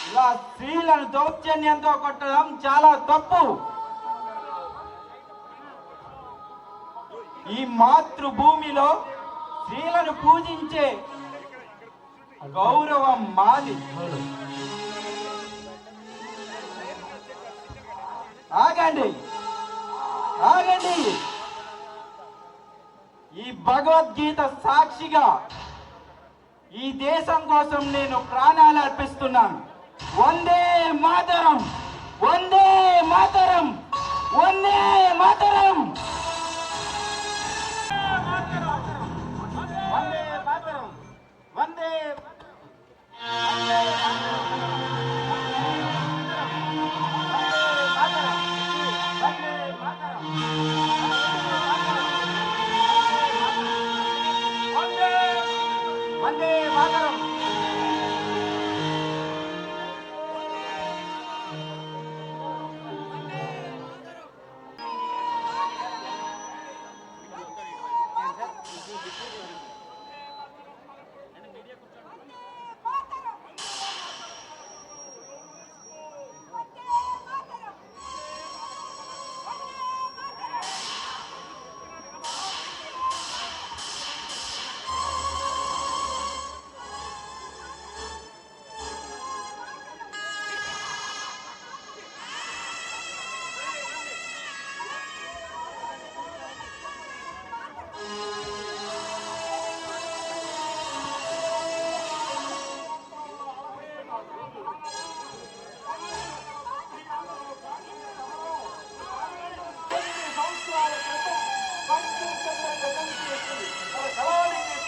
ఇలా స్త్రీలను దౌర్జన్యంతో కొట్టడం చాలా తప్పు. ఈ మాతృభూమిలో స్త్రీలను పూజించే గౌరవం మాది. ఆగండి ఆగండి, ఈ భగవద్గీత సాక్షిగా ఈ దేశం కోసం నేను ప్రాణాలు అర్పిస్తున్నాను. వందే మాతరం, వందే మాతరం, వందే మాతరం, వందే మాతరం, వందే వందే మాతరం.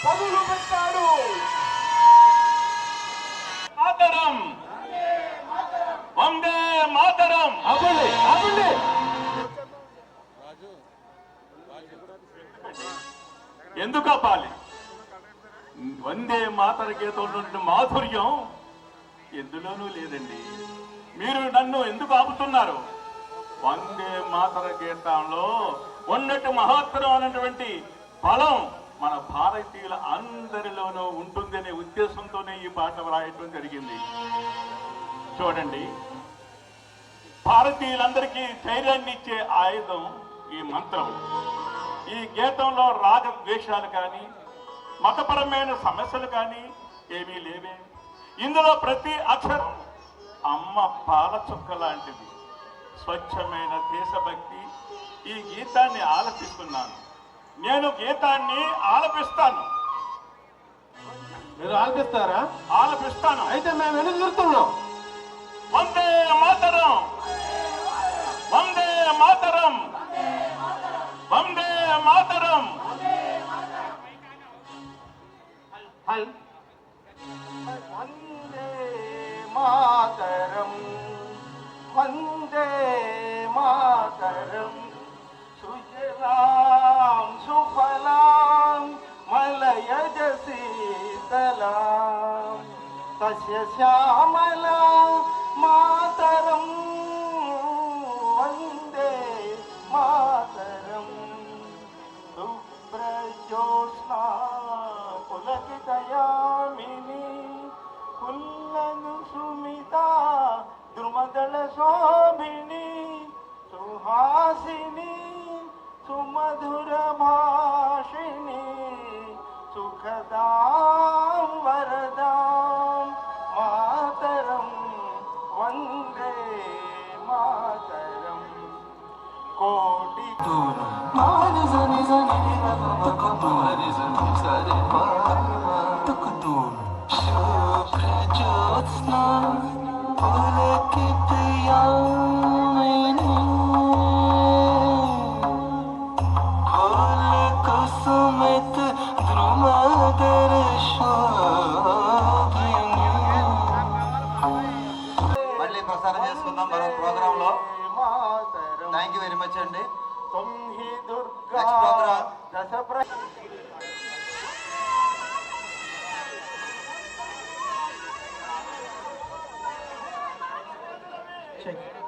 పదులు పెట్టాడు. మాతరం, వందే మాతరం. అవ్వండి అవ్వండి. ఎందుకు ఆపాలి? వందే మాతర గీతంలో మాధుర్యం ఎందులోనూ లేదండి. మీరు నన్ను ఎందుకు ఆపుతున్నారు? వందే మాతర గీతంలో ఉన్నట్టు మహత్తరం అనేటువంటి బలం మన భారతీయుల అందరిలోనూ ఉంటుందనే ఉద్దేశంతోనే ఈ పాట వ్రాయటం జరిగింది. చూడండి, భారతీయులందరికీ ధైర్యాన్ని ఇచ్చే ఆయుధం ఈ మంత్రం. ఈ గీతంలో రాగద్వేషాలు కానీ మతపరమైన సమస్యలు కానీ ఏమీ లేవే. ఇందులో ప్రతి అక్షరం అమ్మ పాల చుక్క లాంటిది. స్వచ్ఛమైన దేశభక్తి. ఈ గీతాన్ని ఆలపిస్తున్నాను. నేను గీతాన్ని ఆలపిస్తాను. మీరు ఆలపిస్తారా? ఆలపిస్తాను. అయితే మేము ఎందుకు చూస్తున్నాం? వందే మాతరం, వందే మాతరం, వందే మాతరం. వందే మాతరం, వందే మాతరం, సుజలాం సుఫలాం మలయజ శీతలాం తస్య శ్యామలా మాతరం, వందే మాతరం. శుభ్రజ్యోత్స్నా పులకితయామిని పుల్లను సుమితా ద్రుమదళ శోభిని సుహాసిని సుమధుర భాషిణి సుఖదాం వరదాం మాతరం, వందే మాతరం. కోటి శుభ్రజ్యోత్స్నా పులకితయామిని కుసుమిత ద్రుమదళ శోభిని. మళ్ళీ ప్రసారం చేసుకుందాం. మరో ప్రోగ్రాంలో. మాతరం. థ్యాంక్ యూ వెరీ మచ్ అండి. తుంహి దుర్గా నెక్స్ట్ ప్రోగ్రామ్. దశ Check.